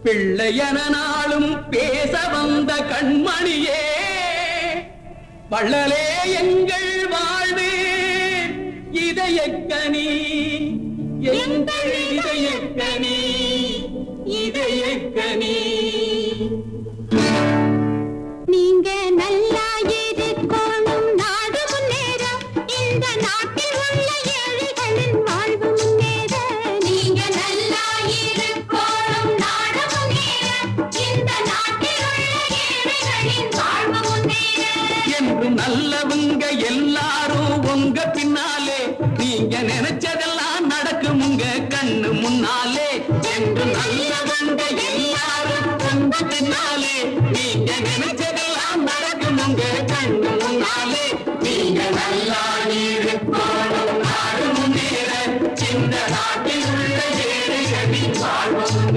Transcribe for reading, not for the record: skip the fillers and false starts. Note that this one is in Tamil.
பிள்ளையன நாளும் பேச வந்த கண்மணியே, வள்ளலே எங்கள் வாழ்வு இதயக்கனி, எங்கள் இதயக்கனி, இதயக்கனி. நீங்க நல்லா இருக்கணும், நாடு முன்னேற, இந்த நாட்டில் உள்ள ஏழைகளின் வாழ்வு முன்னேற. நீங்க நல்லா இருக்கணும், நாடு முன்னேற, இந்த நாட்டில் உள்ள ஏழைகளின் வாழ்வு முன்னேற. என்று நல்லவங்க எல்லாரும் உங்க பின்னாலே, நீங்க நினைச்சதெல்லாம் நடக்கும் உங்க கண்ணு முன்னாலே. என்று நல்லவங்க எல்லாரும் உங்க பின்னாலே, நீங்க நினைச்சதெல்லாம் நடக்கும் உங்க கண்ணு முன்னாலே. நீங்க நல்லா இருக்கணும், நாடு முன்னேற, இந்த நாட்டில் உள்ள ஏழைகளின் வாழ்வு